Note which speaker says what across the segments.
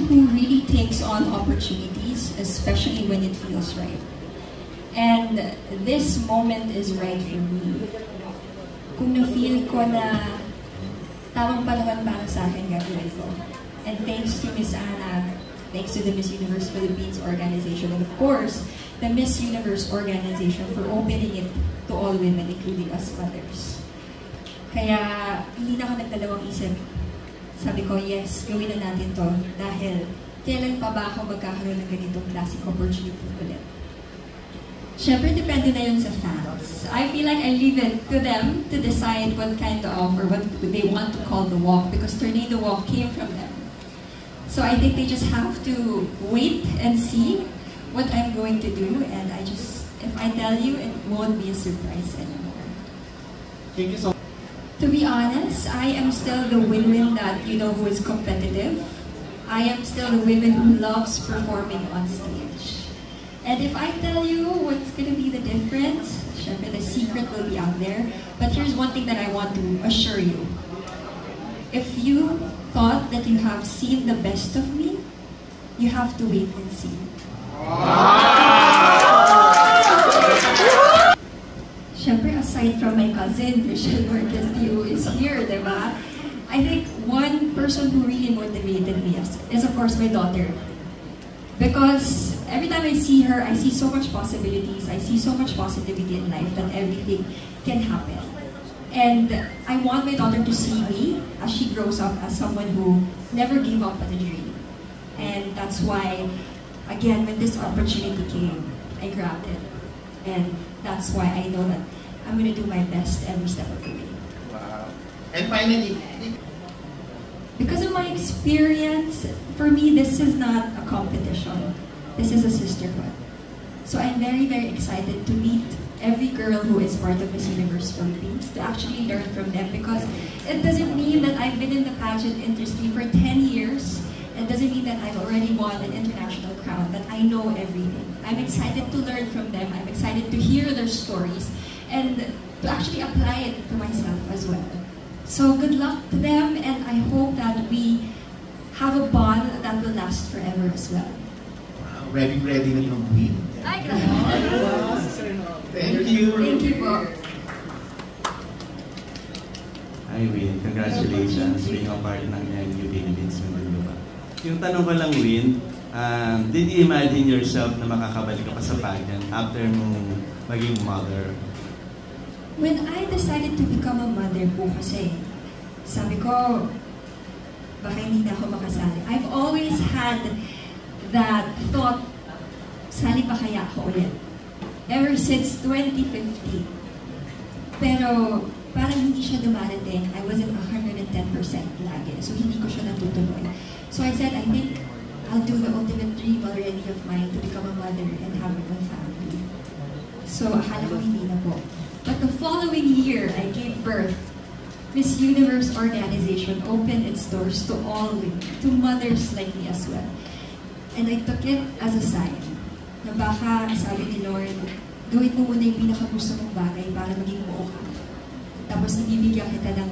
Speaker 1: who really takes on opportunities, especially when it feels right. And this moment is right for me. Kung na-feel ko na tamang panahon para sa akin, gagawin ko. And thanks to Miss Anna, thanks to the Miss Universe Philippines organization, and of course, the Miss Universe organization for opening it to all women, including us mothers. Kaya, hindi na ako nagdalawang isip. Sabi ko, yes, gawin na natin to dahil kailan pa ba ako magkakaroon ng ganitong classic opportunity ulit? Siyempre, depende na yun sa fans. I feel like I leave it to them to decide what kind of, or what they want to call the walk, because Tornado Walk came from them. So I think they just have to wait and see what I'm going to do, and if I tell you, it won't be a surprise anymore.
Speaker 2: Thank you so much.
Speaker 1: To be honest, I am still the Winwin that you know who is competitive. I am still the woman who loves performing on stage. And if I tell you what's going to be the difference, syempre the secret will be out there. But here's one thing that I want to assure you. If you thought that you have seen the best of me, you have to wait and see. Syempre, aside from my cousin, Michelle Marquez, who is here, diba? I think one person who really motivated me is of course my daughter. Because every time I see her, I see so much possibilities, I see so much positivity in life that everything can happen. And I want my daughter to see me as she grows up as someone who never gave up on a dream. And that's why, again, when this opportunity came, I grabbed it. And that's why I know that I'm going to do my best every step of the way.
Speaker 2: Wow. And finally,
Speaker 1: because of my experience, for me, this is not a competition. This is a sisterhood. So I'm very, very excited to meet every girl who is part of Miss Universe Philippines, to actually learn from them, because it doesn't mean that I've been in the pageant industry for 10 years. It doesn't mean that I've already won an international crown, that I know everything. I'm excited to learn from them. I'm excited to hear their stories and to actually apply it to myself as well. So good luck to them, and I hope that we have a bond that will last forever as well.
Speaker 2: Wow, ready na yung win.
Speaker 1: Ay,
Speaker 2: Thank you.
Speaker 1: Thank you po.
Speaker 3: Hi, Win. Congratulations being a part ng MU Philippines Manila. Yung tanong ko lang, Win, did you imagine yourself na makakabalik ka pa sa pageant after mong maging mother?
Speaker 1: When I decided to become a mother po kasi, sabi ko, baka hindi na ako makasali. I've always had that thought, sali pa kaya ako ulit? Ever since 2015. Pero parang hindi siya dumarating. I wasn't 110% lagi. So hindi ko siya natutuloy. So I said, I think I'll do the ultimate dream already of mine to become a mother and have my own family. So akala ko hindi na po. But the following year, I gave birth. Miss Universe organization opened its doors to all women, to mothers like me as well. And I took it as a sign na baka, sabi ni Lord, gawin mo muna yung pinakagusto mong bagay para maging buo ka. Tapos ibibigyan kita ng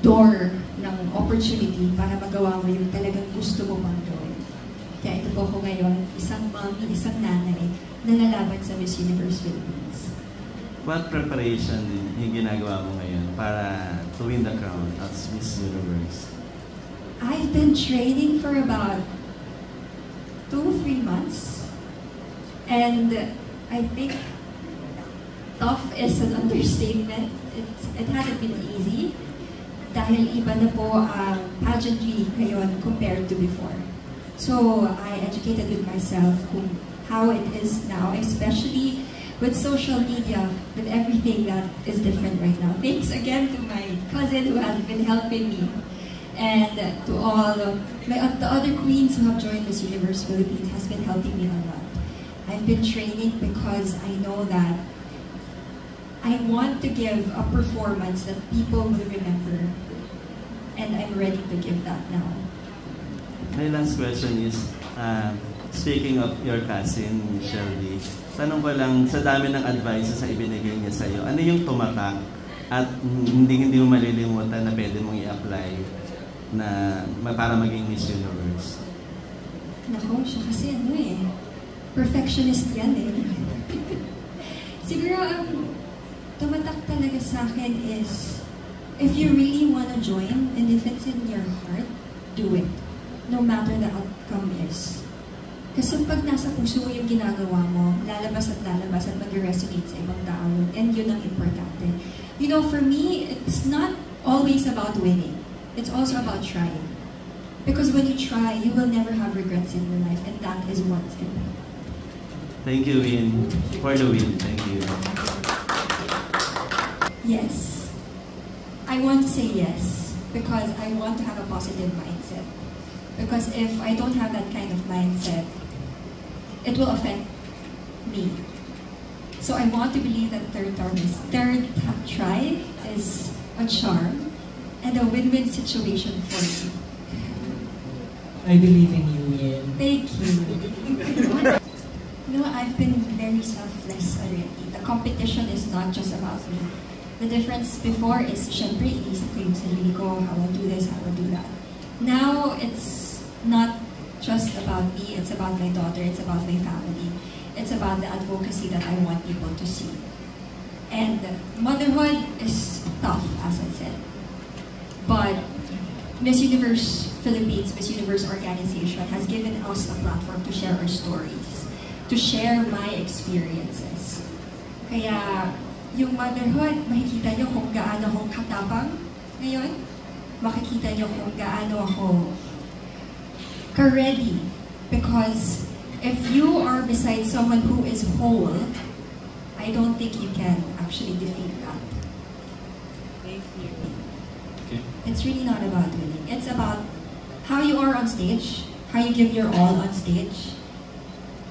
Speaker 1: door, ng opportunity para magawa mo yung talagang gusto mo pang gawin. Kaya ito po ako ngayon, isang mommy, isang nanay, na lalaban sa Miss Universe Philippines.
Speaker 3: What preparation yung ginagawa mo ngayon para to win the crown as Miss Universe?
Speaker 1: I've been training for about 2-3 months. And I think tough is an understatement. It hasn't been easy. Dahil iba na po ang pageantry ngayon compared to before. So I educated with myself kung how it is now, especially with social media, with everything that is different right now. Thanks again to my cousin who has been helping me, and to all the other queens who have joined Miss Universe Philippines has been helping me a lot. I've been training because I know that I want to give a performance that people will remember, and I'm ready to give that now.
Speaker 3: My last question is, speaking of your cousin, Shirley, tanong ko lang, sa dami ng advices na ibinigay niya sa'yo, ano yung tumatak at hindi mo malilimutan na pwede mong i-apply na para maging Miss Universe?
Speaker 1: Nako, siya kasi perfectionist yan Siguro ang tumatak talaga sa akin is, if you really wanna join, and if it's in your heart, do it. No matter the outcome is. Kasi pag nasa puso mo yung ginagawa mo, lalabas at mag-resonate sa ibang tao yun, and yun ang importante. You know, for me, it's not always about winning. It's also about trying. Because when you try, you will never have regrets in your life, and that is what's important.
Speaker 3: Thank you, Win. For the win. Thank you.
Speaker 1: Yes. I want to say yes because I want to have a positive mindset. Because if I don't have that kind of mindset, it will affect me. So I want to believe that third try is a charm and a win-win situation for me.
Speaker 4: I believe in you, Yin.
Speaker 1: Thank you. You know, I've been very selfless already. The competition is not just about me. The difference before is, syempre, iisip ko yung sarili ko, how I'll do this, how I'll do that. Now, it's not just about me, it's about my daughter, it's about my family. It's about the advocacy that I want people to see. And motherhood is tough, as I said. But Miss Universe Philippines, Miss Universe organization has given us a platform to share our stories, to share my experiences. Kaya, yung motherhood, makikita nyo kung gaano akong katapang ngayon. Makikita nyo kung gaano ako ka-ready. Because if you are beside someone who is whole, I don't think you can actually defeat that.
Speaker 4: Thank you. Okay.
Speaker 1: It's really not about winning. It's about how you are on stage, how you give your all on stage.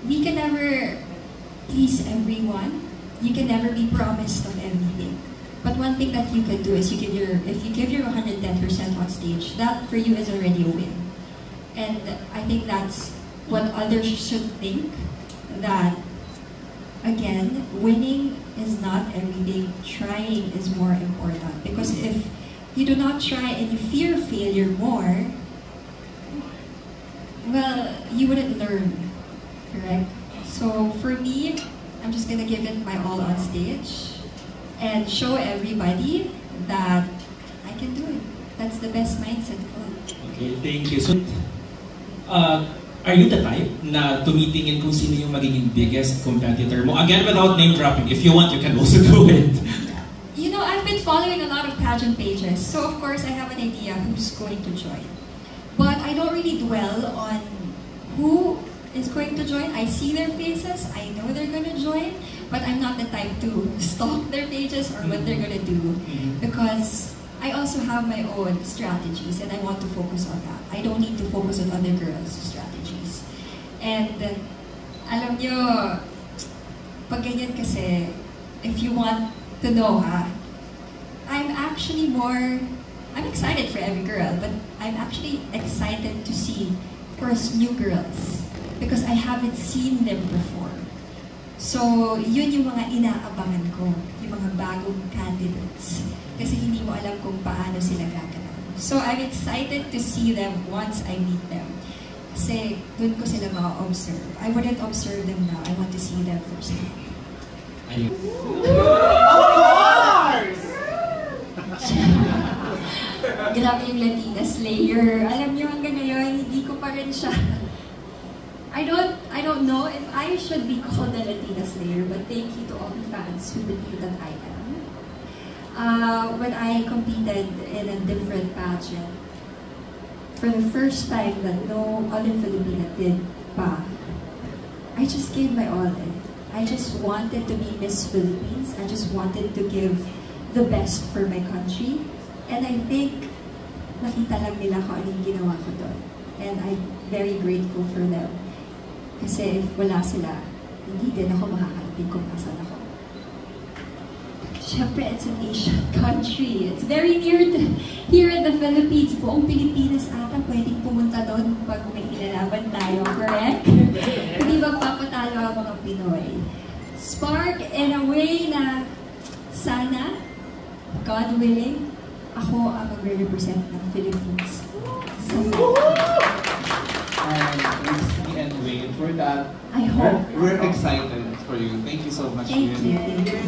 Speaker 1: We can never please everyone. You can never be promised of everything. But one thing that you can do is if you give your 110% on stage, that for you is already a win. And I think that's what others should think, that again, winning is not everything, trying is more important. Because if you do not try and you fear failure more, well, you wouldn't learn, correct? So for me, I'm just gonna give it my all on stage and show everybody that I can do it. That's the best mindset ko.
Speaker 4: Okay, thank you. So, are you the type na tumitingin kung sino yung magiging biggest competitor mo? Again, without name dropping. If you want, you can also do it.
Speaker 1: You know, I've been following a lot of pageant pages, so of course I have an idea who's going to join. But I don't really dwell on who is going to join. I see their faces, I know they're going to join, but I'm not the type to stalk their pages or what they're going to do. Because I also have my own strategies and I want to focus on that. I don't need to focus on other girls' strategies. And alam nyo, pag ganyan kasi, if you want to know I'm excited for every girl, but I'm actually excited to see first new girls because I haven't seen them before. So, yun yung mga inaabangan ko, yung mga bagong candidates. Kasi hindi mo alam kung paano sila gaganap. So, I'm excited to see them once I meet them. Kasi dun ko sila ma-observe. I wouldn't observe them now. I want to see them firsthand.
Speaker 2: Of course!
Speaker 1: Grabe yung Latina Slayer. Alam niyo hanggang ngayon, hindi ko pa rin siya. I don't know if I should be called a Latina Slayer, but thank you to all the fans who believe that I am. When I competed in a different pageant, for the first time that no other Filipina did pa, I just gave my all in. I just wanted to be Miss Philippines. I just wanted to give the best for my country. And I think nakita lang nila kung anong ginawa ko doon. And I'm very grateful for them. Kasi if wala sila, hindi din ako makakarating kung nasan ako. Siyempre, it's an Asian country. It's very near to, here in the Philippines. Buong Pilipinas ata pwedeng pumunta doon pag may ilalaban tayo, correct? Hindi magpapatalo ang mga Pinoy. Spark in a way na sana, God willing, ako ang magre-represent ng Philippines
Speaker 2: for that.
Speaker 1: I hope.
Speaker 2: We're excited for you. Thank you so much.
Speaker 1: Thank
Speaker 2: Win.
Speaker 1: you.